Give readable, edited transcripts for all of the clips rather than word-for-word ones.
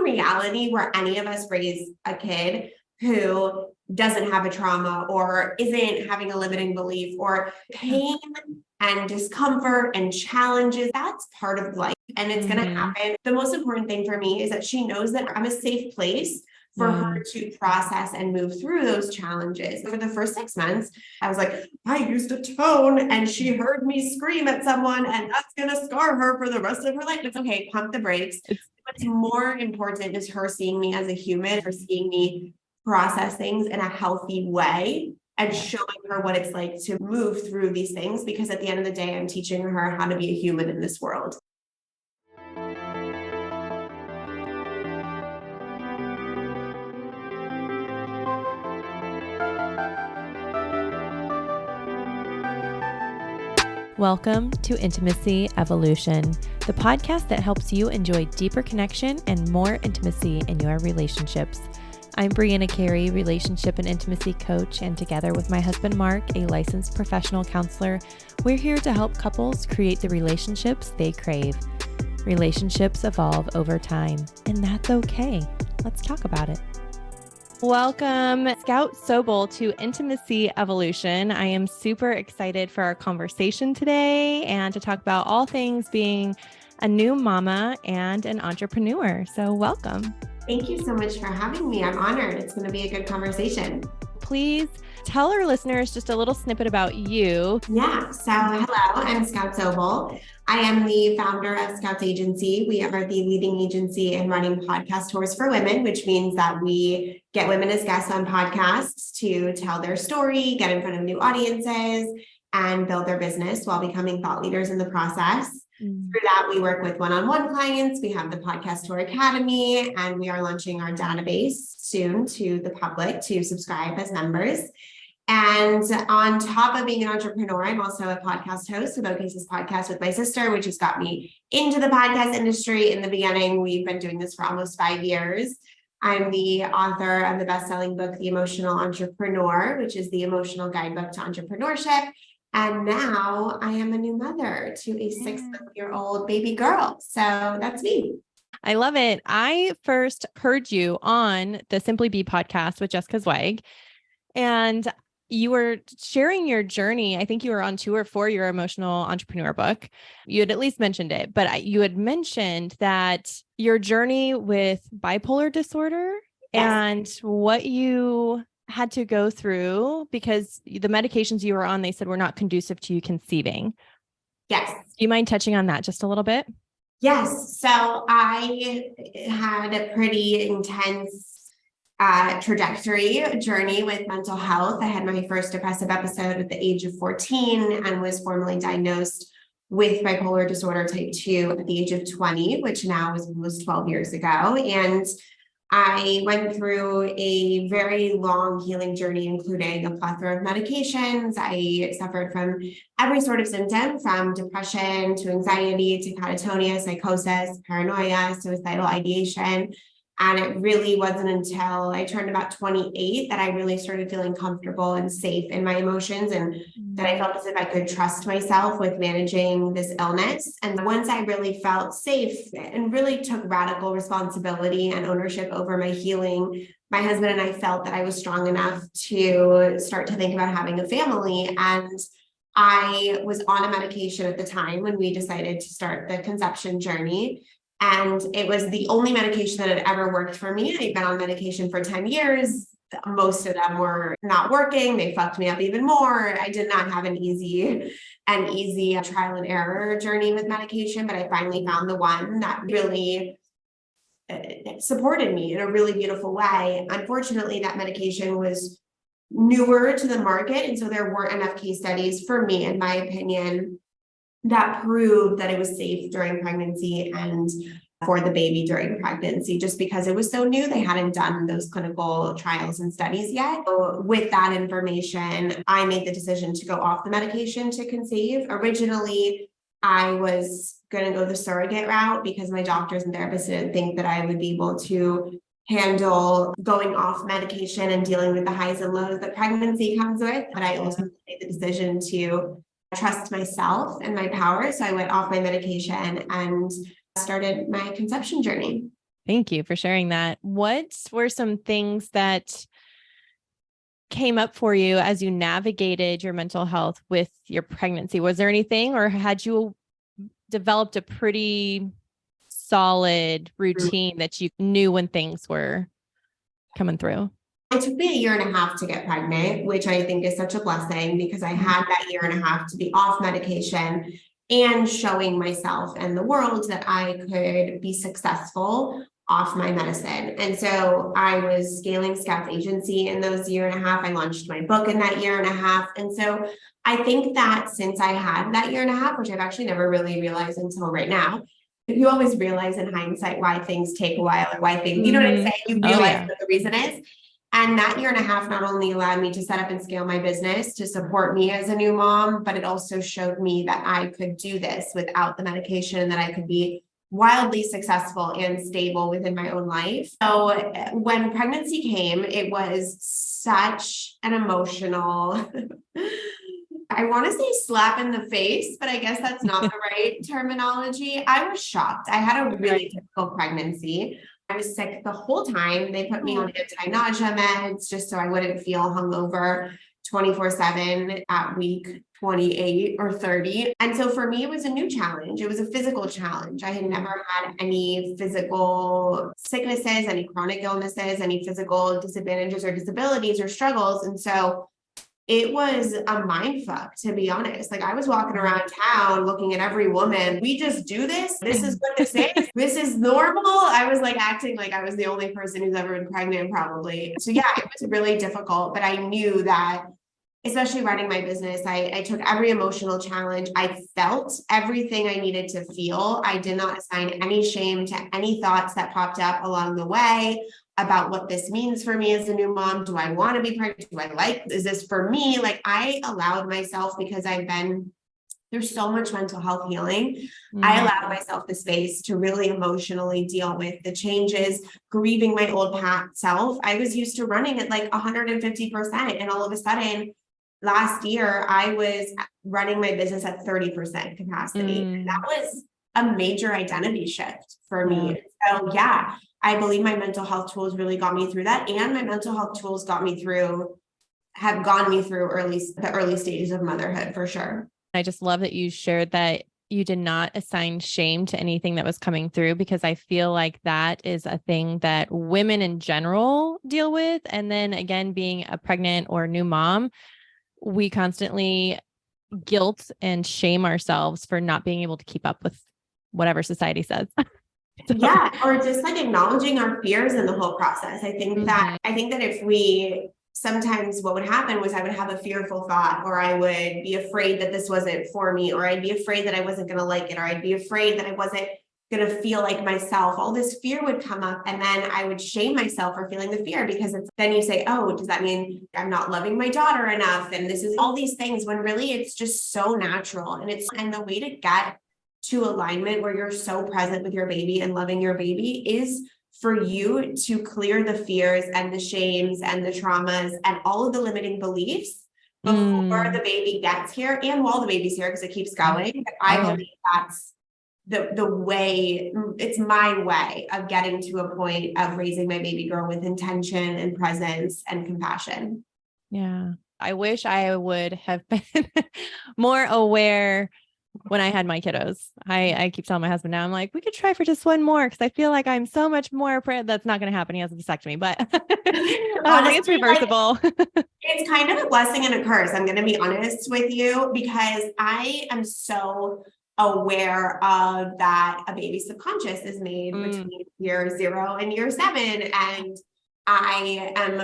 reality where any of us raise a kid who doesn't have a trauma or isn't having a limiting belief or pain and discomfort and challenges. That's part of life and it's going to happen. The most important thing for me is that she knows that I'm a safe place for her to process and move through those challenges. For the first 6 months, I was like, I used a tone and she heard me scream at someone and that's going to scar her for the rest of her life. It's okay, pump the brakes. What's more important is her seeing me as a human, her seeing me process things in a healthy way and showing her what it's like to move through these things. Because at the end of the day, I'm teaching her how to be a human in this world. Welcome to Intimacy Evolution, the podcast that helps you enjoy deeper connection and more intimacy in your relationships. I'm Brianna Carey, relationship and intimacy coach, and together with my husband Mark, a licensed professional counselor, we're here to help couples create the relationships they crave. Relationships evolve over time, and that's okay. Let's talk about it. Welcome, Scout Sobel, to Intimacy Evolution. I am super excited for our conversation today and to talk about all things being a new mama and an entrepreneur. So welcome. Thank you so much for having me. I'm honored. It's going to be a good conversation. Please tell our listeners just a little snippet about you. Yeah. So hello, I'm Scout Sobel. I am the founder of Scout's Agency. We are the leading agency in running podcast tours for women, which means that we get women as guests on podcasts to tell their story, get in front of new audiences, and build their business while becoming thought leaders in the process. Through that, we work with one-on-one clients. We have the Podcast Tour Academy, and we are launching our database soon to the public to subscribe as members. And on top of being an entrepreneur, I'm also a podcast host of Okay Sis Podcast with my sister, which has got me into the podcast industry in the beginning. We've been doing this for almost 5 years. I'm the author of the bestselling book, The Emotional Entrepreneur, which is the emotional guidebook to entrepreneurship. And now I am a new mother to a 6-month-old baby girl. So that's me. I love it. I first heard you on the Simply Be podcast with Jessica Zweig, and you were sharing your journey. I think you were on tour for your emotional entrepreneur book. You had at least mentioned it, but you had mentioned that your journey with bipolar disorder and what you had to go through because the medications you were on, they said were not conducive to you conceiving. Yes. Do you mind touching on that just a little bit? Yes. So I had a pretty intense journey with mental health. I had my first depressive episode at the age of 14 and was formally diagnosed with bipolar disorder type 2 at the age of 20, which now was almost 12 years ago. And I went through a very long healing journey, including a plethora of medications. I suffered from every sort of symptom, from depression to anxiety to catatonia, psychosis, paranoia, suicidal ideation. And it really wasn't until I turned about 28 that I really started feeling comfortable and safe in my emotions, and that I felt as if I could trust myself with managing this illness. And once I really felt safe and really took radical responsibility and ownership over my healing, my husband and I felt that I was strong enough to start to think about having a family. And I was on a medication at the time when we decided to start the conception journey. And it was the only medication that had ever worked for me. I'd been on medication for 10 years. Most of them were not working. They fucked me up even more. I did not have an easy trial and error journey with medication, but I finally found the one that really supported me in a really beautiful way. Unfortunately, that medication was newer to the market. And so there weren't enough case studies for me, in my opinion, that proved that it was safe during pregnancy and for the baby during pregnancy, just because it was so new. They hadn't done those clinical trials and studies yet. So with that information, I made the decision to go off the medication to conceive. Originally, I was going to go the surrogate route because my doctors and therapists didn't think that I would be able to handle going off medication and dealing with the highs and lows that pregnancy comes with. But I also made the decision to trust myself and my power. So I went off my medication and started my conception journey. Thank you for sharing that. What were some things that came up for you as you navigated your mental health with your pregnancy? Was there anything, or had you developed a pretty solid routine that you knew when things were coming through? It took me a year and a half to get pregnant, which I think is such a blessing because I had that year and a half to be off medication and showing myself and the world that I could be successful off my medicine. And so I was scaling Scout's agency in those year and a half. I launched my book in that year and a half. And so I think that since I had that year and a half, which I've actually never really realized until right now, you always realize in hindsight why things take a while or why things, you know what I'm saying? You realize what the reason is. And that year and a half not only allowed me to set up and scale my business to support me as a new mom, but it also showed me that I could do this without the medication, that I could be wildly successful and stable within my own life. So when pregnancy came, it was such an emotional, I want to say slap in the face, but I guess that's not the right terminology. I was shocked. I had a really difficult pregnancy. I was sick the whole time. They put me on anti-nausea meds just so I wouldn't feel hungover 24/7 at week 28 or 30. And so for me, it was a new challenge. It was a physical challenge. I had never had any physical sicknesses, any chronic illnesses, any physical disadvantages or disabilities or struggles. And so it was a mind fuck, to be honest. Like I was walking around town looking at every woman. We just do this. This is what this is. This is normal. I was like acting like I was the only person who's ever been pregnant, probably. So yeah, it was really difficult, but I knew that, especially running my business, I took every emotional challenge. I felt everything I needed to feel. I did not assign any shame to any thoughts that popped up along the way about what this means for me as a new mom. Do I want to be pregnant? Do I like, is this for me? Like I allowed myself, because I've been through so much mental health healing. I allowed myself the space to really emotionally deal with the changes, grieving my old past self. I was used to running at like 150%. And all of a sudden last year I was running my business at 30% capacity. And that was a major identity shift for me. So yeah, I believe my mental health tools really got me through that. And my mental health tools have gone me through the early stages of motherhood for sure. I just love that you shared that you did not assign shame to anything that was coming through, because I feel like that is a thing that women in general deal with. And then again, being a pregnant or new mom, we constantly guilt and shame ourselves for not being able to keep up with whatever society says. Yeah. Or just like acknowledging our fears in the whole process. I think that if we sometimes what would happen was I would have a fearful thought, or I would be afraid that this wasn't for me, or I'd be afraid that I wasn't going to like it, or I'd be afraid that I wasn't going to feel like myself. All this fear would come up, and then I would shame myself for feeling the fear, because then you say, oh, does that mean I'm not loving my daughter enough? And this is all these things, when really it's just so natural. And the way to get to alignment where you're so present with your baby and loving your baby is for you to clear the fears and the shames and the traumas and all of the limiting beliefs before the baby gets here and while the baby's here, because it keeps going. But I believe that's the way, it's my way of getting to a point of raising my baby girl with intention and presence and compassion. Yeah. I wish I would have been more aware when I had my kiddos. I keep telling my husband now, I'm like, we could try for just one more, because I feel like I'm so much more that's not going to happen. He has a vasectomy, but honestly, it's reversible. It's kind of a blessing and a curse. I'm going to be honest with you, because I am so aware of that a baby's subconscious is made between year 0 and year 7. And I am,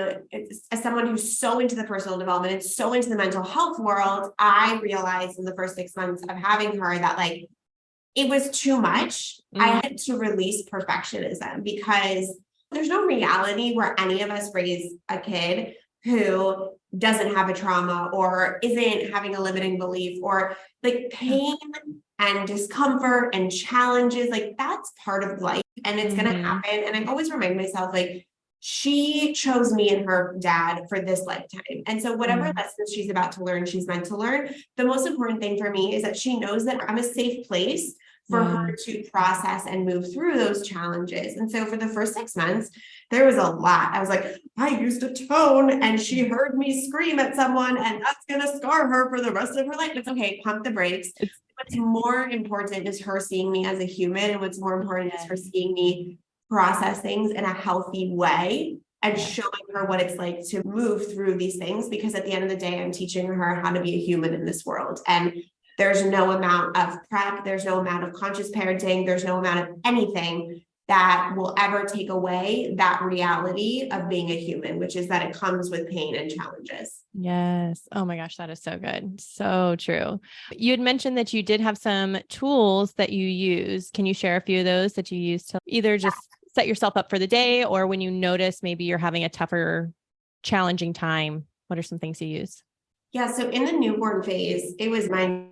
as someone who's so into the personal development and so into the mental health world, I realized in the first 6 months of having her that like, it was too much. I had to release perfectionism, because there's no reality where any of us raise a kid who doesn't have a trauma or isn't having a limiting belief, or like pain and discomfort and challenges. Like that's part of life, and it's going to happen. And I always remind myself, like, she chose me and her dad for this lifetime. And so whatever lessons she's about to learn, she's meant to learn. The most important thing for me is that she knows that I'm a safe place for her to process and move through those challenges. And so for the first 6 months, there was a lot. I was like, I used a tone and she heard me scream at someone and that's going to scar her for the rest of her life. It's okay. Pump the brakes. What's more important is her seeing me as a human. And what's more important is her seeing me process things in a healthy way and showing her what it's like to move through these things. Because at the end of the day, I'm teaching her how to be a human in this world. And there's no amount of prep, there's no amount of conscious parenting, there's no amount of anything that will ever take away that reality of being a human, which is that it comes with pain and challenges. Yes. Oh my gosh, that is so good. So true. You had mentioned that you did have some tools that you use. Can you share a few of those that you use to either just set yourself up for the day, or when you notice maybe you're having a tougher, challenging time? What are some things you use? Yeah. So in the newborn phase, it was my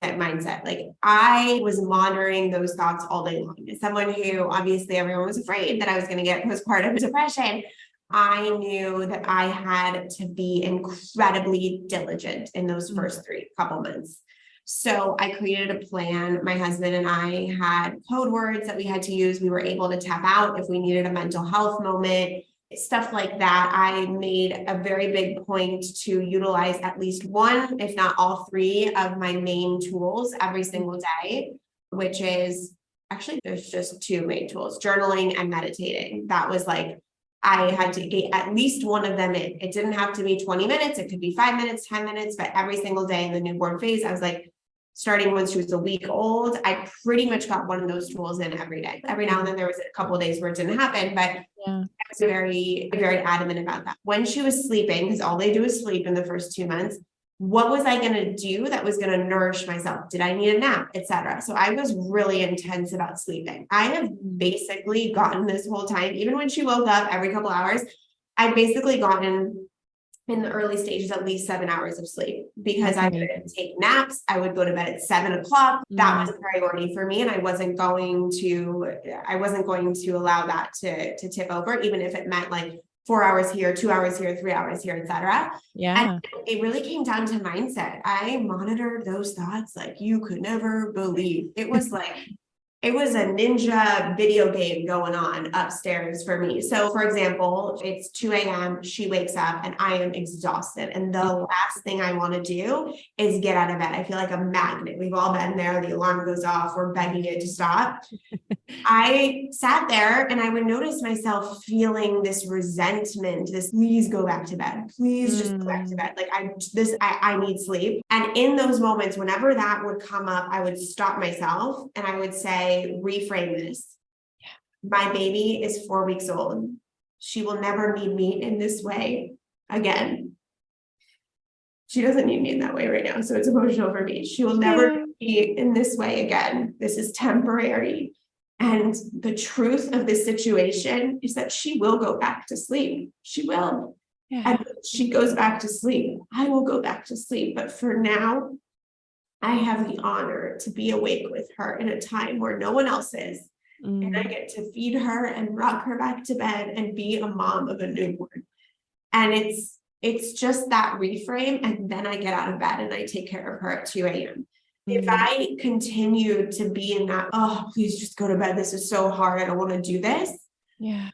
mindset. Like I was monitoring those thoughts all day long. As someone who obviously everyone was afraid that I was going to get postpartum depression, I knew that I had to be incredibly diligent in those first couple months. So I created a plan. My husband and I had code words that we had to use. We were able to tap out if we needed a mental health moment. Stuff like that. I made a very big point to utilize at least one, if not all three of my main tools every single day, which is actually, there's just two main tools, journaling and meditating. That was like, I had to get at least one of them in. It didn't have to be 20 minutes. It could be 5 minutes, 10 minutes, but every single day in the newborn phase, I was like, starting when she was a week old, I pretty much got one of those tools in every day. Every now and then there was a couple of days where it didn't happen, but I was very, very adamant about that. When she was sleeping, because all they do is sleep in the first 2 months, what was I going to do that was going to nourish myself? Did I need a nap, etc.? So I was really intense about sleeping. I have basically gotten this whole time, even when she woke up every couple hours, I've basically gotten in the early stages, at least 7 hours of sleep, because I would take naps. I would go to bed at 7 o'clock. That was a priority for me. And I wasn't going to allow that to tip over, even if it meant like 4 hours here, 2 hours here, 3 hours here, etc. Yeah. And it really came down to mindset. I monitored those thoughts like you could never believe. It was like, it was a ninja video game going on upstairs for me. So for example, it's 2 a.m. She wakes up and I am exhausted. And the last thing I want to do is get out of bed. I feel like a magnet. We've all been there. The alarm goes off. We're begging it to stop. I sat there and I would notice myself feeling this resentment, this please go back to bed. Please just go back to bed. Like I need sleep. And in those moments, whenever that would come up, I would stop myself and I would say, reframe this. My baby is 4 weeks old. She will never need me in this way again. She doesn't need me in that way right now. So it's emotional for me. She will never be in this way again. This is temporary. And the truth of this situation is that she will go back to sleep. She will. Yeah. And when she goes back to sleep, I will go back to sleep. But for now, I have the honor to be awake with her in a time where no one else is. And I get to feed her and rock her back to bed and be a mom of a newborn. And it's just that reframe. And then I get out of bed and I take care of her at 2 a.m. If I continue to be in that, oh, please just go to bed. This is so hard. I don't want to do this. Yeah.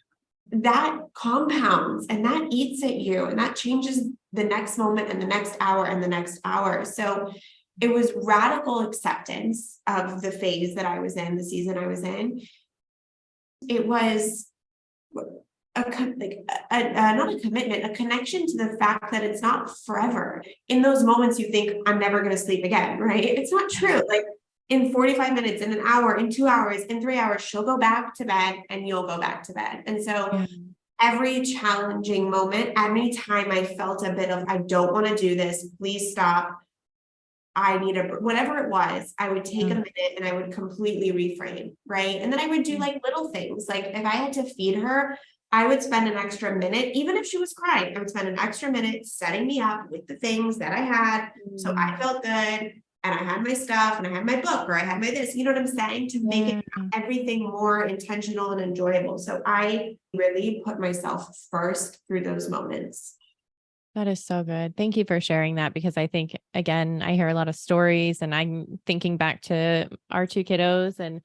That compounds and that eats at you and that changes the next moment and the next hour and the next hour. So it was radical acceptance of the phase that I was in, the season I was in. It was not a commitment, a connection to the fact that it's not forever. In those moments, you think I'm never going to sleep again, right? It's not true. Like in 45 minutes, in an hour, in 2 hours, in 3 hours, she'll go back to bed and you'll go back to bed. And so every challenging moment, any time I felt a bit of, I don't want to do this, please stop. I need whatever it was, I would take a minute and I would completely reframe, right? And then I would do like little things. Like if I had to feed her, I would spend an extra minute, even if she was crying, I would spend an extra minute setting me up with the things that I had. So I felt good and I had my stuff and I had my book or I had my this, you know what I'm saying? To make it everything more intentional and enjoyable. So I really put myself first through those moments. That is so good. Thank you for sharing that, because I think, again, I hear a lot of stories and I'm thinking back to our two kiddos and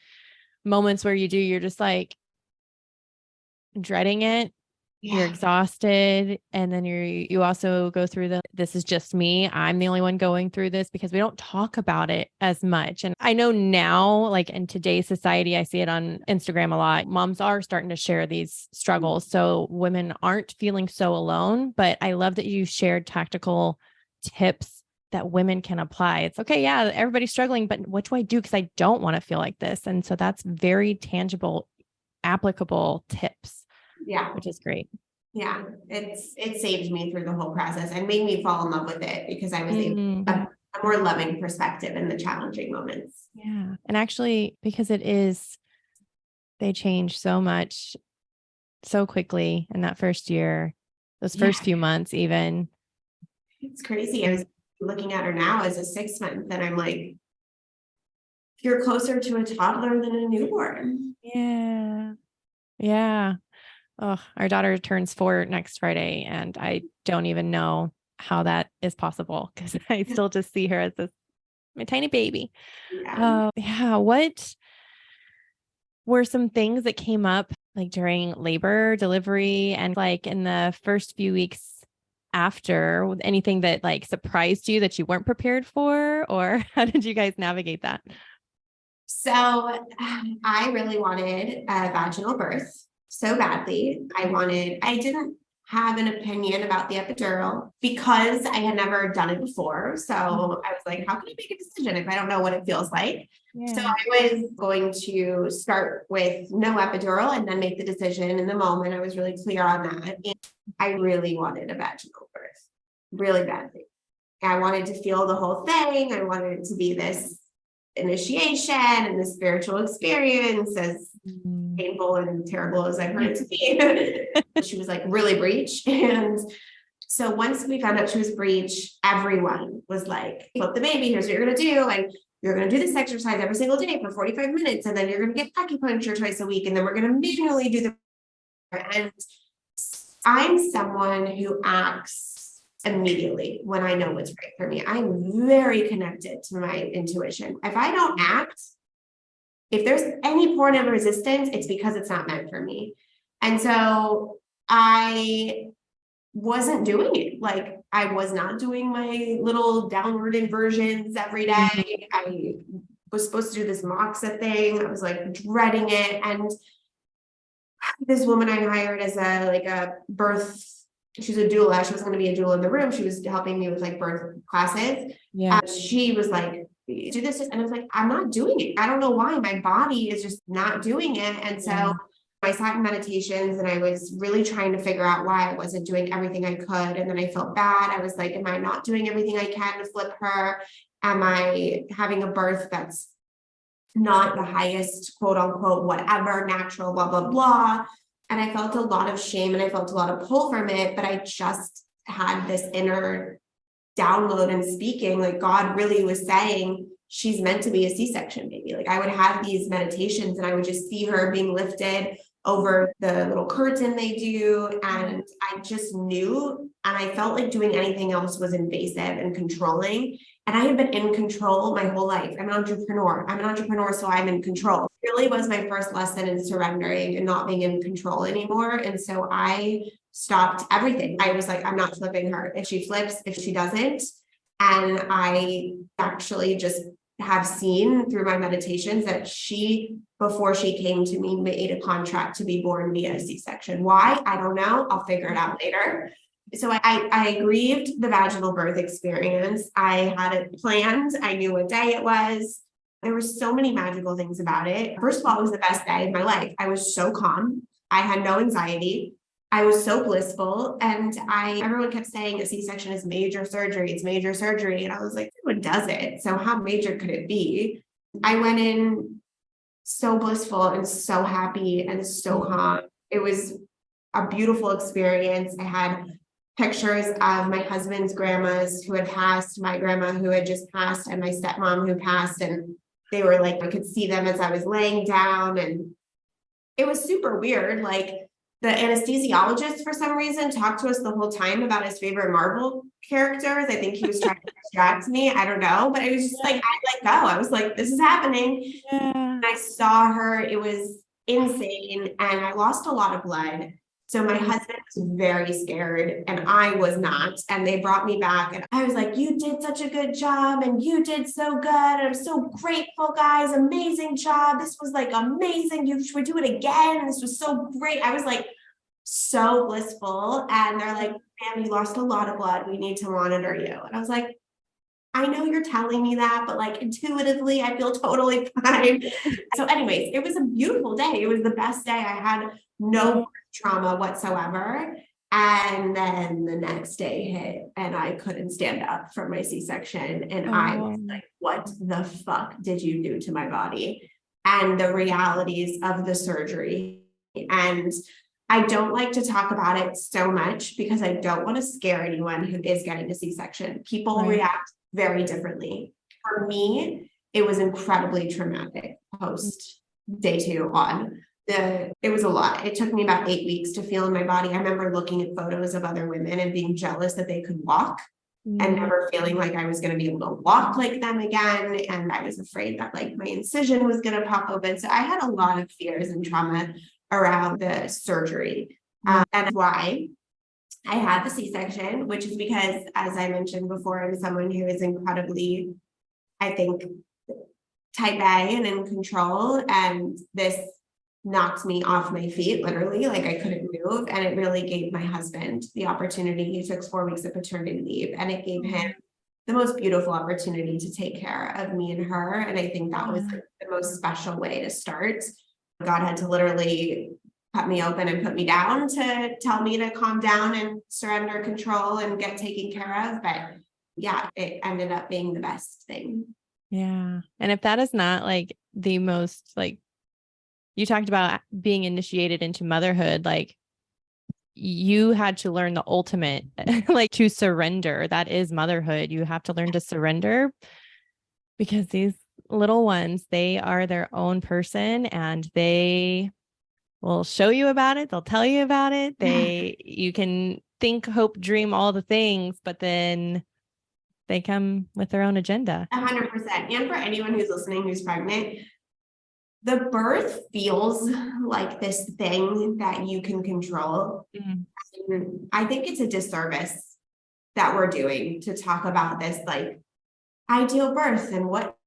moments where you're just like dreading it. You're Yeah. exhausted. And then you also go through this is just me. I'm the only one going through this, because we don't talk about it as much. And I know now, like in today's society, I see it on Instagram a lot. Moms are starting to share these struggles, so women aren't feeling so alone. But I love that you shared tactical tips that women can apply. It's okay. Yeah, everybody's struggling, but what do I do? Because I don't want to feel like this. And so that's very tangible, applicable tips, Yeah. which is great. Yeah. It saved me through the whole process and made me fall in love with it because I was able Mhm. a more loving perspective in the challenging moments. Yeah. And actually, because they change so much so quickly in that first year, those Yeah. first few months, even. It's crazy. I was looking at her now as a 6 month and I'm like, you're closer to a toddler than a newborn. Yeah. Yeah. Oh, our daughter turns 4 next Friday, and I don't even know how that is possible, because I still just see her as my tiny baby. Yeah. Yeah. What were some things that came up like during labor, delivery, and like in the first few weeks after? Anything that like surprised you that you weren't prepared for, or how did you guys navigate that? So I really wanted a vaginal birth so badly. I didn't have an opinion about the epidural because I had never done it before. So I was like, how can I make a decision if I don't know what it feels like? So Yeah. I was going to start with no epidural and then make the decision in the moment. I was really clear on that. And I really wanted a vaginal birth really badly. I wanted to feel the whole thing. I wanted it to be this initiation and the spiritual experience, as Mhm. painful and terrible as I've heard it to be. She was like really breech. And so once we found out she was breech, everyone was like, flip the baby, here's what you're going to do. And you're going to do this exercise every single day for 45 minutes. And then you're going to get acupuncture twice a week. And then we're going to manually do the, and I'm someone who acts immediately when I know what's right for me. I'm very connected to my intuition. If I don't act, if there's any point of resistance, it's because it's not meant for me. And so I wasn't doing it. Like I was not doing my little downward inversions every day. I was supposed to do this moxa thing. I was like dreading it. And this woman I hired as a birth, she's a doula. She was going to be a doula in the room. She was helping me with like birth classes. Yeah. She was like, do this. And I was like, I'm not doing it. I don't know why. My body is just not doing it. And so I sat in meditations and I was really trying to figure out why I wasn't doing everything I could. And then I felt bad. I was like, am I not doing everything I can to flip her? Am I having a birth that's not the highest, quote unquote, whatever, natural, blah, blah, blah. And I felt a lot of shame and I felt a lot of pull from it, but I just had this inner download and speaking, like God really was saying, she's meant to be a C-section baby. Like I would have these meditations and I would just see her being lifted over the little curtain they do. And I just knew, and I felt like doing anything else was invasive and controlling. And I had been in control my whole life. I'm an entrepreneur, so I'm in control. It really was my first lesson in surrendering and not being in control anymore. And so I stopped everything. I was like, I'm not flipping her. If she flips, if she doesn't. And I actually just have seen through my meditations that she, before she came to me, made a contract to be born via C-section. Why? I don't know. I'll figure it out later. So I grieved the vaginal birth experience. I had it planned. I knew what day it was. There were so many magical things about it. First of all, it was the best day of my life. I was so calm. I had no anxiety. I was so blissful. And everyone kept saying a C-section is major surgery. It's major surgery. And I was like, everyone does it. So how major could it be? I went in so blissful and so happy and so calm. It was a beautiful experience. I had pictures of my husband's grandmas who had passed, my grandma who had just passed, and my stepmom who passed. And they were like, I could see them as I was laying down. And it was super weird. Like, The anesthesiologist, for some reason, talked to us the whole time about his favorite Marvel characters. I think he was trying to distract me. I don't know, but it was just like, I let go. I was like, this is happening. Yeah. And I saw her. It was insane. And I lost a lot of blood. So my husband was very scared and I was not. And they brought me back and I was like, you did such a good job and you did so good. And I'm so grateful, guys. Amazing job. This was like amazing. You should do it again. This was so great. I was like so blissful. And they're like, ma'am, you lost a lot of blood. We need to monitor you. And I was like, I know you're telling me that, but like intuitively, I feel totally fine. So anyways, it was a beautiful day. It was the best day. I had no trauma whatsoever. And then the next day hit and I couldn't stand up from my C-section. And I was like, what the fuck did you do to my body? And the realities of the surgery. And I don't like to talk about it so much because I don't want to scare anyone who is getting a C-section. People react very differently. For me, it was incredibly traumatic post day 2 on. It was a lot. It took me about 8 weeks to feel in my body. I remember looking at photos of other women and being jealous that they could walk and never feeling like I was going to be able to walk like them again. And I was afraid that like my incision was going to pop open. So I had a lot of fears and trauma around the surgery. And why I had the C-section, which is because, as I mentioned before, I'm someone who is incredibly, I think, type A and in control. And this knocked me off my feet, literally, like I couldn't move. And it really gave my husband the opportunity. He took 4 weeks of paternity leave and it gave him the most beautiful opportunity to take care of me and her. And I think that was the most special way to start. God had to literally cut me open and put me down to tell me to calm down and surrender control and get taken care of. But yeah, it ended up being the best thing. Yeah. And if that is not like the most, like, you talked about being initiated into motherhood, like you had to learn the ultimate, like to surrender. That is motherhood. You have to learn to surrender because these little ones, they are their own person and they will show you about it. They'll tell you about it. You can think, hope, dream, all the things, but then they come with their own agenda. 100%. And for anyone who's listening, who's pregnant, the birth feels like this thing that you can control. And I think it's a disservice that we're doing to talk about this, like ideal birth and what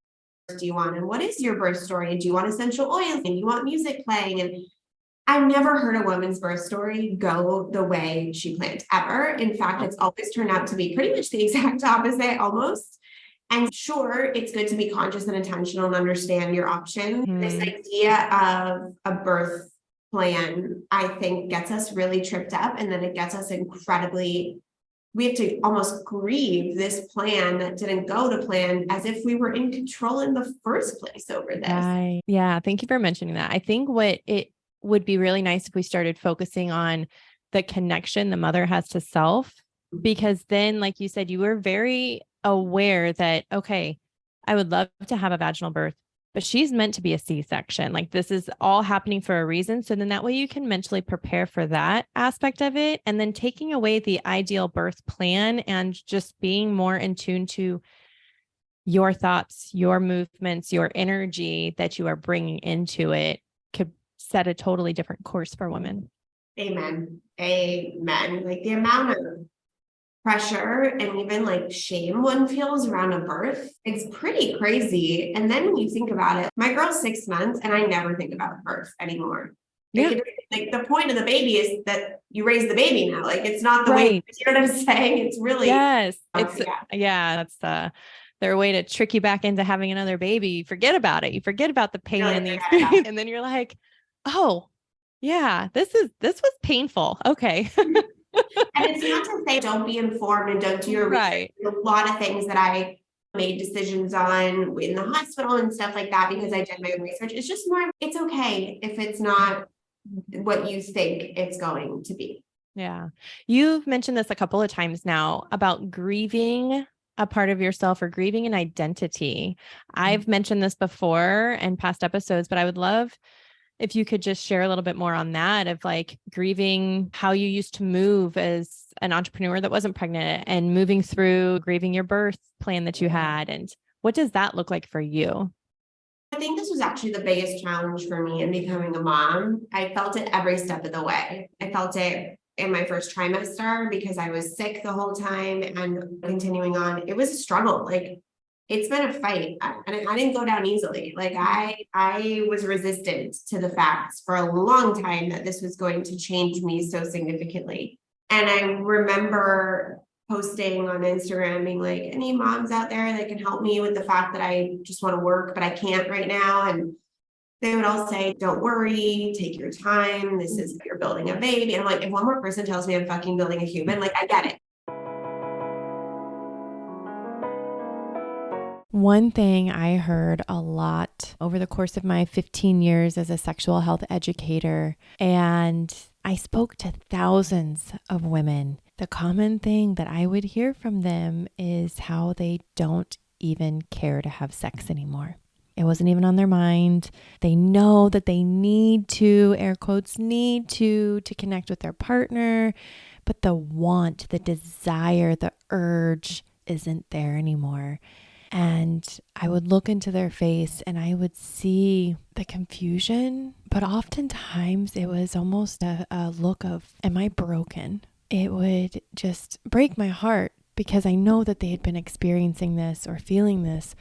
do you want? And what is your birth story? And do you want essential oils? And you want music playing? And I've never heard a woman's birth story go the way she planned ever. In fact, it's always turned out to be pretty much the exact opposite almost. And sure, it's good to be conscious and intentional and understand your options. This idea of a birth plan, I think, gets us really tripped up. And then it gets us we have to almost grieve this plan that didn't go to plan as if we were in control in the first place over this. Yeah. Thank you for mentioning that. I think what it would be really nice if we started focusing on the connection the mother has to self, because then, like you said, you were very aware that, okay, I would love to have a vaginal birth, but she's meant to be a C-section. Like this is all happening for a reason. So then that way you can mentally prepare for that aspect of it. And then taking away the ideal birth plan and just being more in tune to your thoughts, your movements, your energy that you are bringing into it could set a totally different course for women. Amen. Like the amount of pressure and even like shame one feels around a birth, it's pretty crazy. And then when you think about it, my girl's 6 months and I never think about birth anymore. Like the point of the baby is that you raise the baby now. Like it's not the way, you know what I'm saying? It's really, that's their way to trick you back into having another baby. You forget about it. You forget about the pain and the experience. And then you're like, oh yeah, this was painful. Okay. And it's not to say don't be informed and don't do your research. There's a lot of things that I made decisions on in the hospital and stuff like that because I did my own research. It's just more, it's okay if it's not what you think it's going to be. Yeah. You've mentioned this a couple of times now about grieving a part of yourself or grieving an identity. I've mentioned this before in past episodes, but I would love if you could just share a little bit more on that of like grieving how you used to move as an entrepreneur that wasn't pregnant and moving through grieving your birth plan that you had. And what does that look like for you? I think this was actually the biggest challenge for me in becoming a mom. I felt it every step of the way. I felt it in my first trimester because I was sick the whole time and continuing on. It was a struggle. Like it's been a fight and I didn't go down easily. Like I was resistant to the facts for a long time that this was going to change me so significantly. And I remember posting on Instagram being like, any moms out there that can help me with the fact that I just want to work, but I can't right now. And they would all say, don't worry, take your time. This is, you're building a baby. And I'm like, if one more person tells me I'm fucking building a human, like I get it. One thing I heard a lot over the course of my 15 years as a sexual health educator, and I spoke to thousands of women. The common thing that I would hear from them is how they don't even care to have sex anymore. It wasn't even on their mind. They know that they need to, air quotes, need to connect with their partner, but the want, the desire, the urge isn't there anymore. And I would look into their face and I would see the confusion, but oftentimes it was almost a look of, am I broken? It would just break my heart because I know that they had been experiencing this or feeling this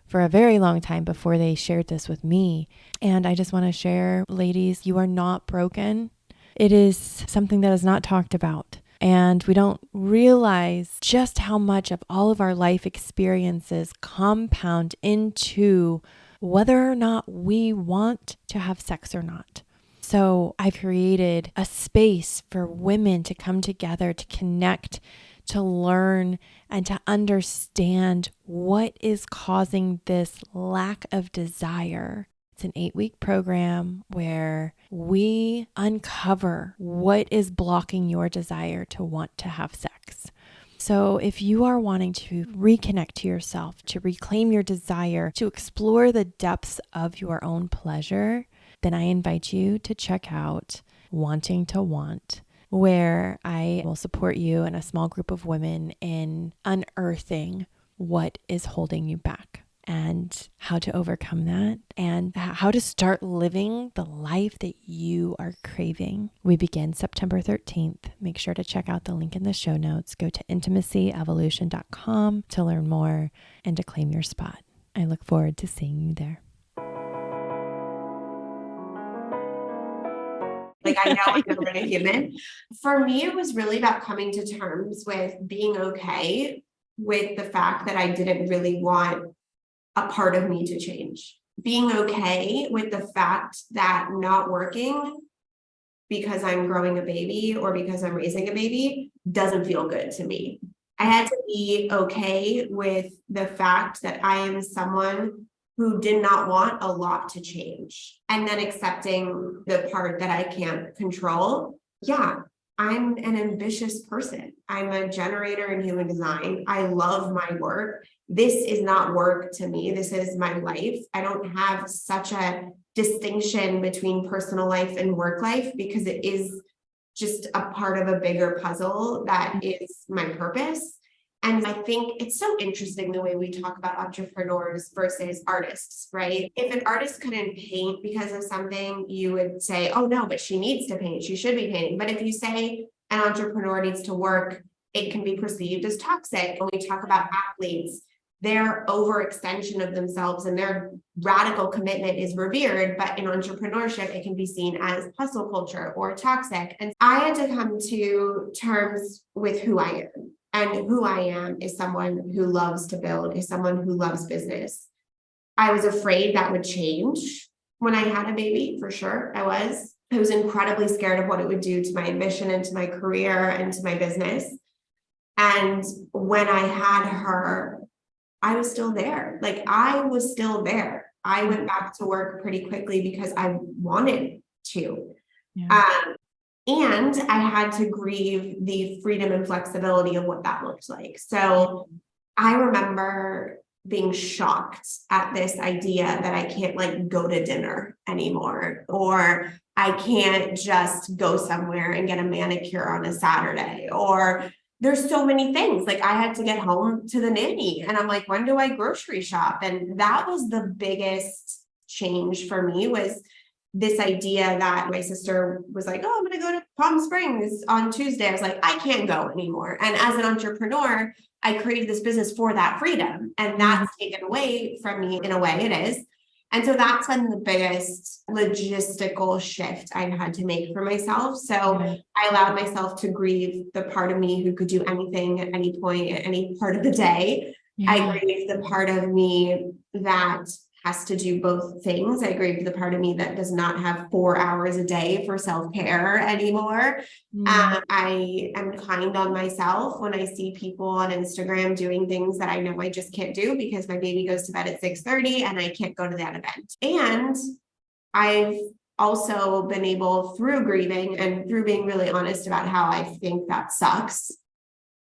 for a very long time before they shared this with me. And I just want to share, ladies, you are not broken. It is something that is not talked about. And we don't realize just how much of all of our life experiences compound into whether or not we want to have sex or not. So I've created a space for women to come together, to connect, to learn, and to understand what is causing this lack of desire. It's an 8-week program where we uncover what is blocking your desire to want to have sex. So if you are wanting to reconnect to yourself, to reclaim your desire, to explore the depths of your own pleasure, then I invite you to check out Wanting to Want, where I will support you and a small group of women in unearthing what is holding you back and how to overcome that and how to start living the life that you are craving. We begin September 13th. Make sure to check out the link in the show notes. Go to intimacyevolution.com to learn more and to claim your spot. I look forward to seeing you there. Like I know I'm building a human. For me, it was really about coming to terms with being okay with the fact that I didn't really want a part of me to change. Being okay with the fact that not working because I'm growing a baby or because I'm raising a baby doesn't feel good to me. I had to be okay with the fact that I am someone who did not want a lot to change, and then accepting the part that I can't control. Yeah, I'm an ambitious person. I'm a generator in human design. I love my work. This is not work to me. This is my life. I don't have such a distinction between personal life and work life because it is just a part of a bigger puzzle that is my purpose. And I think it's so interesting the way we talk about entrepreneurs versus artists, right? If an artist couldn't paint because of something, you would say, oh no, but she needs to paint. She should be painting. But if you say an entrepreneur needs to work, it can be perceived as toxic. When we talk about athletes, their overextension of themselves and their radical commitment is revered, but in entrepreneurship, it can be seen as hustle culture or toxic. And I had to come to terms with who I am. And who I am is someone who loves to build, is someone who loves business. I was afraid that would change when I had a baby, for sure. I was incredibly scared of what it would do to my ambition and to my career and to my business. And when I had her, I was still there. Like I was still there. I went back to work pretty quickly because I wanted to. Yeah. And I had to grieve the freedom and flexibility of what that looked like. So I remember being shocked at this idea that I can't like go to dinner anymore, or I can't just go somewhere and get a manicure on a Saturday, or there's so many things. Like I had to get home to the nanny and I'm like, when do I grocery shop? And that was the biggest change for me, was this idea that my sister was like, oh, I'm going to go to Palm Springs on Tuesday. I was like, I can't go anymore. And as an entrepreneur, I created this business for that freedom, and that's taken away from me in a way. It is. And so that's been the biggest logistical shift I've had to make for myself. So I allowed myself to grieve the part of me who could do anything at any point, at any part of the day. I grieve the part of me that has to do both things. I grieve the part of me that does not have 4 hours a day for self-care anymore. I am kind on myself when I see people on Instagram doing things that I know I just can't do because my baby goes to bed at 6:30 and I can't go to that event. And I've also been able, through grieving and through being really honest about how I think that sucks,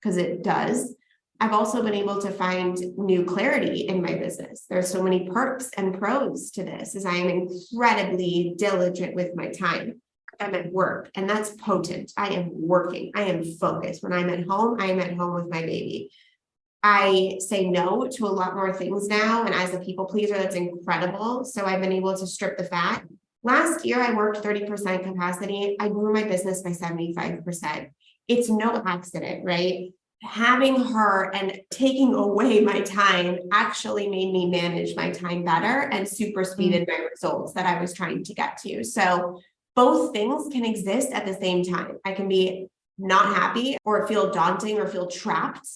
because it does, I've also been able to find new clarity in my business. There's so many perks and pros to this, as I am incredibly diligent with my time. I'm at work, and that's potent. I am working. I am focused. When I'm at home, I am at home with my baby. I say no to a lot more things now. And as a people pleaser, that's incredible. So I've been able to strip the fat. Last year, I worked 30% capacity. I grew my business by 75%. It's no accident, right? Having her and taking away my time actually made me manage my time better and super speeded my results that I was trying to get to. So both things can exist at the same time. I can be not happy or feel daunting or feel trapped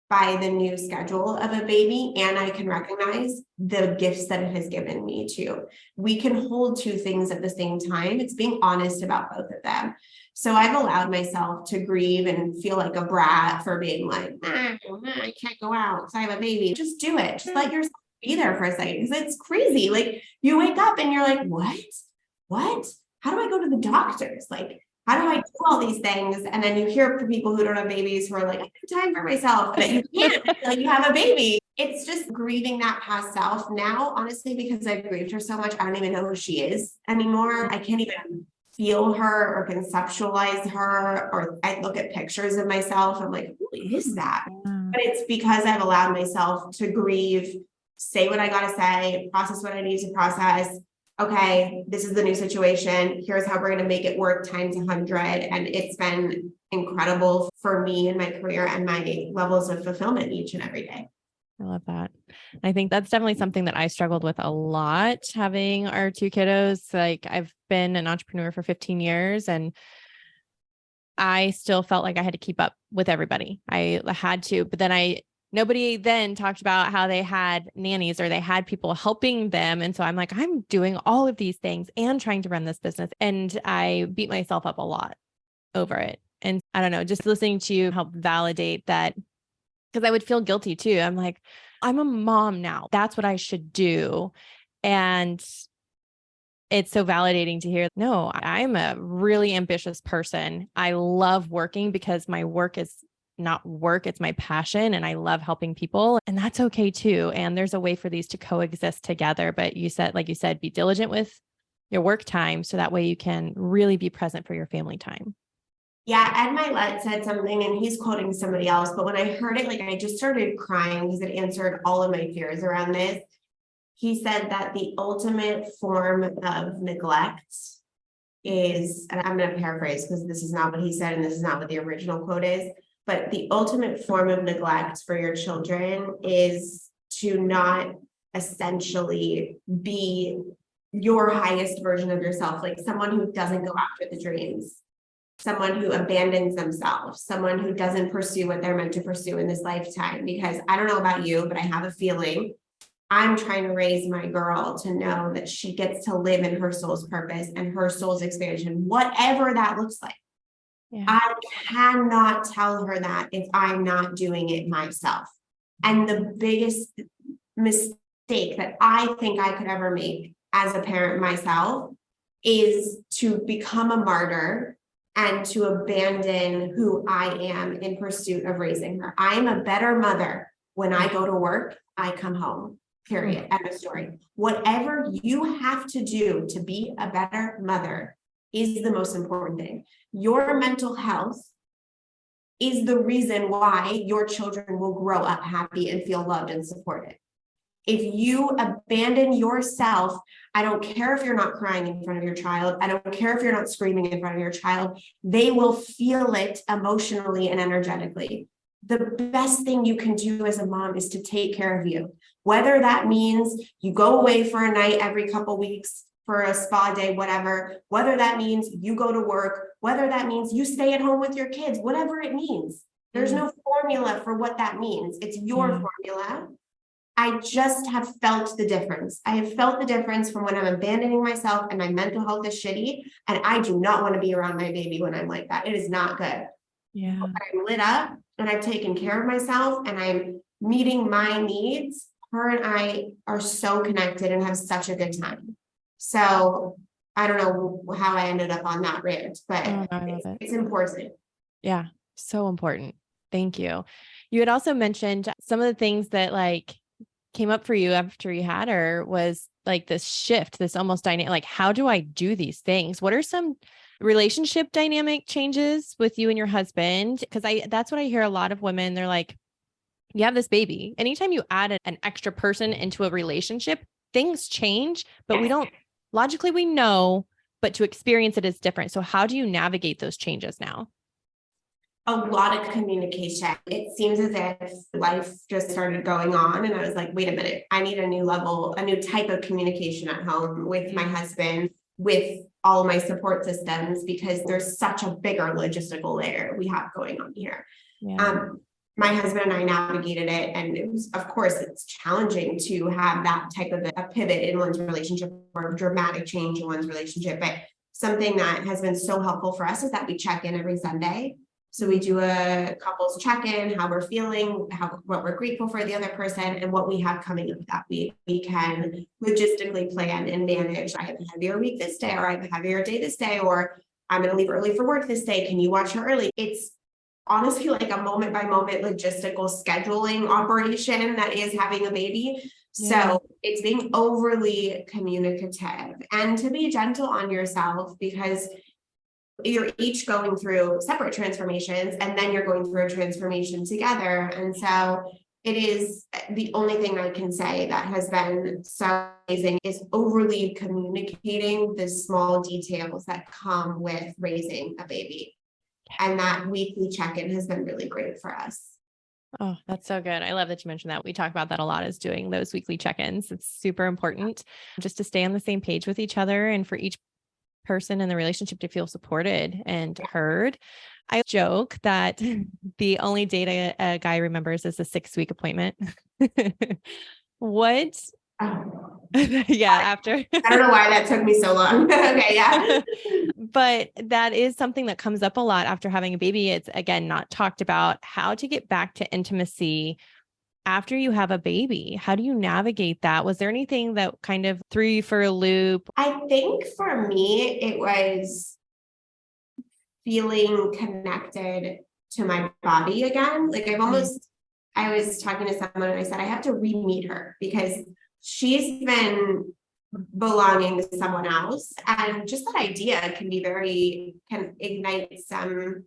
by the new schedule of a baby, and I can recognize the gifts that it has given me too. We can hold two things at the same time. It's being honest about both of them. So I've allowed myself to grieve and feel like a brat for being like, I can't go out because I have a baby. Just do it. Just let yourself be there for a second, because it's crazy. Like you wake up and you're like, what? How do I go to the doctors? Like, how do I do all these things? And then you hear from people who don't have babies who are like, I have time for myself, but you can't until you have a baby. It's just grieving that past self now, honestly, because I've grieved her so much. I don't even know who she is anymore. I can't even feel her or conceptualize her, or I look at pictures of myself. I'm like, who is that? But it's because I've allowed myself to grieve, say what I got to say, process what I need to process. Okay, this is the new situation. Here's how we're going to make it work times 100. And it's been incredible for me and my career and my levels of fulfillment each and every day. I love that. I think that's definitely something that I struggled with a lot, having our two kiddos. Like I've been an entrepreneur for 15 years and I still felt like I had to keep up with everybody. I had to, but then nobody then talked about how they had nannies or they had people helping them. And so I'm like, I'm doing all of these things and trying to run this business. And I beat myself up a lot over it. And I don't know, just listening to you help validate that, because I would feel guilty too. I'm like, I'm a mom now. That's what I should do. And it's so validating to hear, no, I'm a really ambitious person. I love working because my work is not work, it's my passion, and I love helping people, and that's okay too. And there's a way for these to coexist together. But you said, like you said, be diligent with your work time so that way you can really be present for your family time. Yeah, Ed Milet said something, and he's quoting somebody else, but when I heard it, like I just started crying because it answered all of my fears around this. He said that the ultimate form of neglect is, and I'm going to paraphrase because this is not what he said and this is not what the original quote is, but the ultimate form of neglect for your children is to not essentially be your highest version of yourself, like someone who doesn't go after the dreams, someone who abandons themselves, someone who doesn't pursue what they're meant to pursue in this lifetime. Because I don't know about you, but I have a feeling I'm trying to raise my girl to know that she gets to live in her soul's purpose and her soul's expansion, whatever that looks like. Yeah. I cannot tell her that if I'm not doing it myself. And the biggest mistake that I think I could ever make as a parent myself is to become a martyr and to abandon who I am in pursuit of raising her. I am a better mother When I go to work, I come home, period. End of story. Whatever you have to do to be a better mother is the most important thing. Your mental health is the reason why your children will grow up happy and feel loved and supported. If you abandon yourself, I don't care if you're not crying in front of your child. I don't care if you're not screaming in front of your child. They will feel it emotionally and energetically. The best thing you can do as a mom is to take care of you. Whether that means you go away for a night every couple weeks for a spa day, whatever, whether that means you go to work, whether that means you stay at home with your kids, whatever it means. There's no formula for what that means. It's your formula. I just have felt the difference. I have felt the difference from when I'm abandoning myself and my mental health is shitty. And I do not want to be around my baby when I'm like that. It is not good. Yeah. I'm lit up and I've taken care of myself and I'm meeting my needs. Her and I are so connected and have such a good time. So I don't know how I ended up on that rant, but it's important. Yeah. So important. Thank you. You had also mentioned some of the things that like came up for you after you had her was like this shift, this almost dynamic, like, how do I do these things? What are some relationship dynamic changes with you and your husband? Because that's what I hear a lot of women. They're like, you have this baby. Anytime you add an extra person into a relationship, things change, but we don't logically, we know, but to experience it is different. So how do you navigate those changes now? A lot of communication. It seems as if life just started going on and I was like, wait a minute, I need a new level, a new type of communication at home with my husband, with all of my support systems, because there's such a bigger logistical layer we have going on here. Yeah. My husband and I navigated it, and it was, of course, it's challenging to have that type of a pivot in one's relationship or a dramatic change in one's relationship. But something that has been so helpful for us is that we check in every Sunday. So we do a couples check-in, how we're feeling, what we're grateful for the other person, and what we have coming up that week. We can logistically plan and manage. I have a heavier week this day, or I have a heavier day this day, or I'm going to leave early for work this day. Can you watch her early? It's honestly like a moment by moment logistical scheduling operation that is having a baby. Yeah. So it's being overly communicative and to be gentle on yourself, because you're each going through separate transformations and then you're going through a transformation together. And so it is the only thing I can say that has been so amazing is overly communicating the small details that come with raising a baby. And that weekly check-in has been really great for us. Oh, that's so good. I love that you mentioned that. We talk about that a lot, is doing those weekly check-ins. It's super important just to stay on the same page with each other and for each person in the relationship to feel supported and heard. I joke that the only date a guy remembers is a 6-week appointment. What? Yeah, after. I don't know why that took me so long. Okay, yeah. But that is something that comes up a lot after having a baby. It's, again, not talked about. How to get back to intimacy after you have a baby. How do you navigate that? Was there anything that kind of threw you for a loop? I think for me, it was feeling connected to my body again. Like I was talking to someone and I said, I have to re-meet her because she's been belonging to someone else. And just that idea can ignite some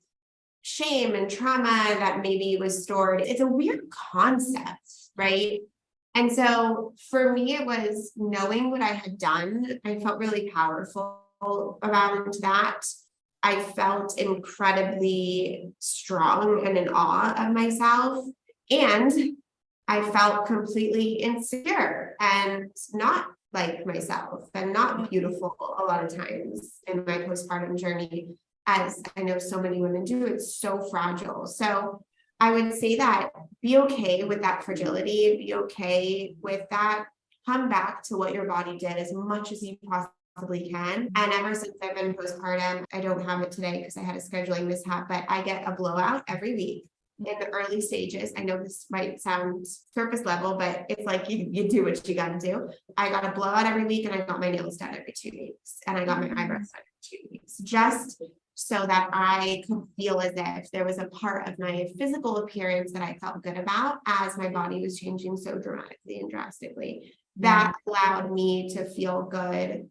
shame and trauma that maybe was stored. It's a weird concept, right? And so for me, it was knowing what I had done. I felt really powerful around that. I felt incredibly strong and in awe of myself. And I felt completely insecure and not like myself and not beautiful a lot of times in my postpartum journey, as I know so many women do. It's so fragile. So I would say that be okay with that fragility, be okay with that. Come back to what your body did as much as you possibly can. And ever since I've been postpartum, I don't have it today because I had a scheduling mishap, but I get a blowout every week. In the early stages, I know this might sound surface level, but it's like you do what you got to do. I got a blowout every week and I got my nails done every 2 weeks and I got my eyebrows done every 2 weeks, just so that I could feel as if there was a part of my physical appearance that I felt good about as my body was changing so dramatically and drastically. That allowed me to feel good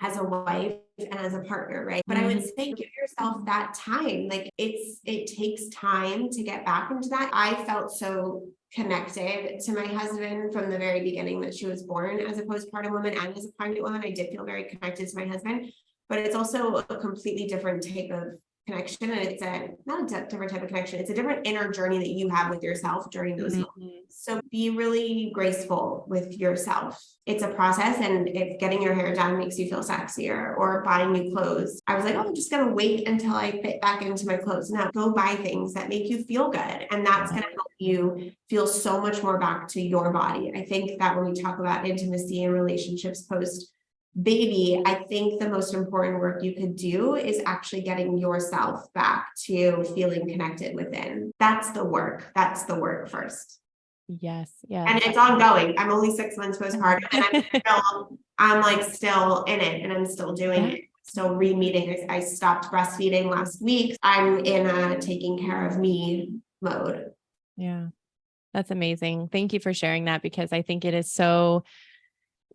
as a wife and as a partner, right? But I would say give yourself that time. Like it takes time to get back into that. I felt so connected to my husband from the very beginning that she was born as a postpartum woman and as a pregnant woman. I did feel very connected to my husband, but it's also a completely different type of connection. And it's not a different type of connection. It's a different inner journey that you have with yourself during those moments. So be really graceful with yourself. It's a process. And if getting your hair done makes you feel sexier or buying new clothes, I was like, oh, I'm just going to wait until I fit back into my clothes. No, go buy things that make you feel good. And that's going to help you feel so much more back to your body. I think that when we talk about intimacy and relationships post baby, I think the most important work you could do is actually getting yourself back to feeling connected within. That's the work. That's the work first. Yes. Yeah. And it's ongoing. I'm only 6 months postpartum and I'm still in it and I'm still doing it. Still re-meeting. I stopped breastfeeding last week. I'm in a taking care of me mode. Yeah. That's amazing. Thank you for sharing that, because I think it is so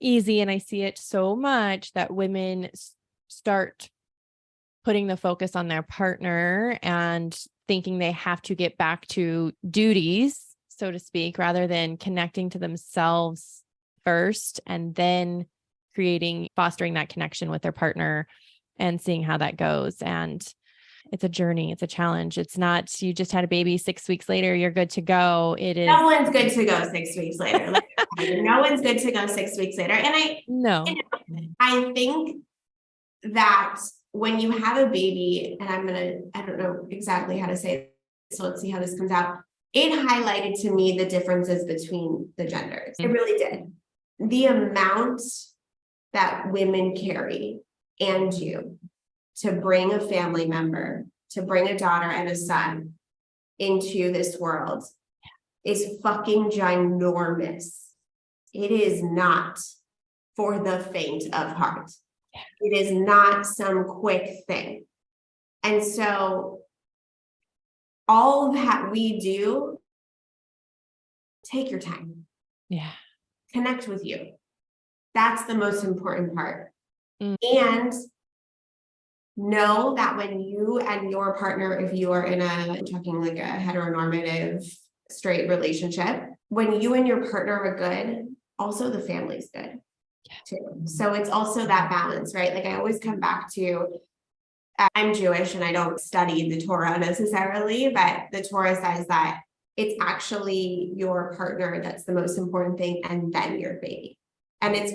easy, and I see it so much, that women start putting the focus on their partner and thinking they have to get back to duties, so to speak, rather than connecting to themselves first and then fostering that connection with their partner and seeing how that goes. And it's a journey. It's a challenge. It's not, you just had a baby 6 weeks later, you're good to go. It is. No one's good to go 6 weeks later. No one's good to go 6 weeks later. And I think that when you have a baby, and I don't know exactly how to say it, so let's see how this comes out. It highlighted to me the differences between the genders. It really did. The amount that women carry and you to bring a family member, to bring a daughter and a son into this world is fucking ginormous. It is not for the faint of heart. It is not some quick thing. And so all that we do, take your time. Yeah. Connect with you. That's the most important part. And know that when you and your partner, if you are talking like a heteronormative straight relationship, when you and your partner are good, also the family's good too. So it's also that balance, right? Like I always come back to, I'm Jewish and I don't study the Torah necessarily, but the Torah says that it's actually your partner that's the most important thing, and then your baby. And it's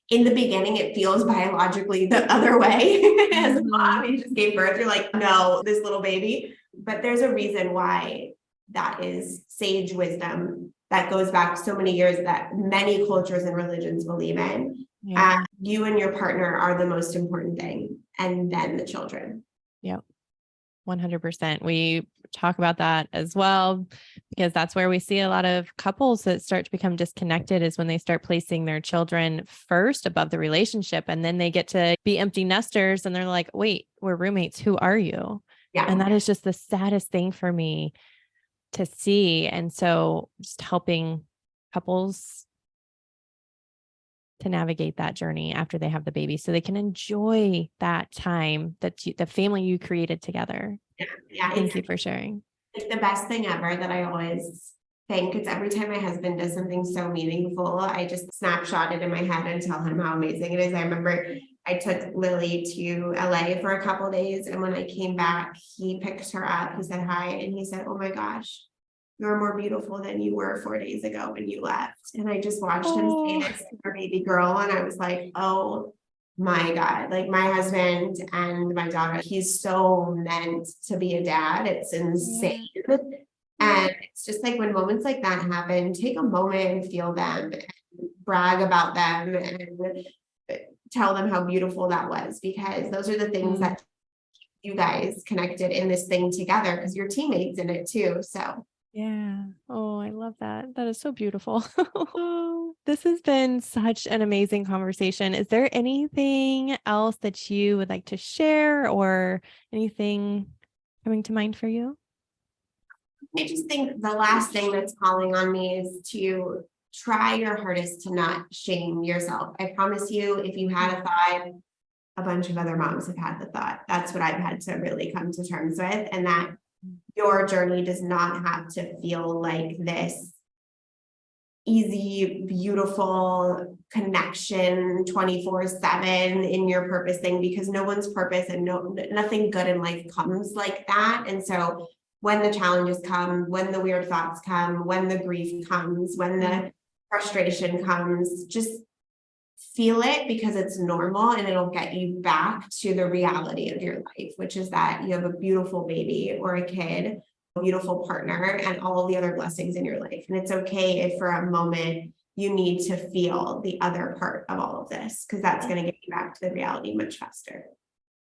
in the beginning, it feels biologically the other way. As a mom, you just gave birth, you're like, no, this little baby. But there's a reason why that is sage wisdom that goes back so many years that many cultures and religions believe in. Yeah. You and your partner are the most important thing, and then the children. Yep. 100%. We talk about that as well, because that's where we see a lot of couples that start to become disconnected, is when they start placing their children first above the relationship. And then they get to be empty nesters and they're like, wait, we're roommates. Who are you? Yeah. And that is just the saddest thing for me to see. And so just helping couples to navigate that journey after they have the baby, so they can enjoy that time that the family you created together. Yeah. Thank you for sharing. Like the best thing ever that I always think, it's every time my husband does something so meaningful, I just snapshot it in my head and tell him how amazing it is. I remember I took Lily to LA for a couple of days, and when I came back, he picked her up, he said hi, and he said, oh my gosh, you're more beautiful than you were 4 days ago when you left. And I just watched him say this to our baby girl. And I was like, oh my God, like my husband and my daughter, he's so meant to be a dad. It's insane. Yeah. And it's just like when moments like that happen, take a moment and feel them and brag about them and tell them how beautiful that was, because those are the things that you guys connected in this thing together, because you're teammates in it too. So Yeah. Oh, I love that. That is so beautiful. Oh, this has been such an amazing conversation. Is there anything else that you would like to share or anything coming to mind for you? I just think the last thing that's calling on me is to try your hardest to not shame yourself. I promise you, if you had a thought, a bunch of other moms have had the thought. That's what I've had to really come to terms with, and that your journey does not have to feel like this easy, beautiful connection 24/7 in your purpose thing, because no one's purpose and nothing good in life comes like that. And so when the challenges come, when the weird thoughts come, when the grief comes, when the frustration comes, just feel it, because it's normal and it'll get you back to the reality of your life, which is that you have a beautiful baby or a kid, a beautiful partner, and all the other blessings in your life. And it's okay if for a moment you need to feel the other part of all of this, because that's going to get you back to the reality much faster.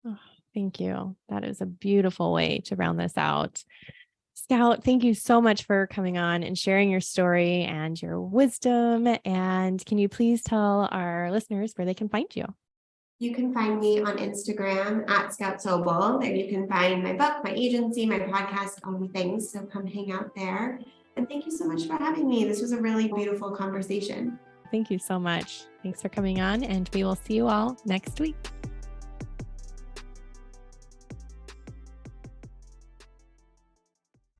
Oh, thank you. That is a beautiful way to round this out. Scout, thank you so much for coming on and sharing your story and your wisdom. And can you please tell our listeners where they can find you? You can find me on Instagram at Scout Sobel. There you can find my book, my agency, my podcast, all the things. So come hang out there. And thank you so much for having me. This was a really beautiful conversation. Thank you so much. Thanks for coming on, and we will see you all next week.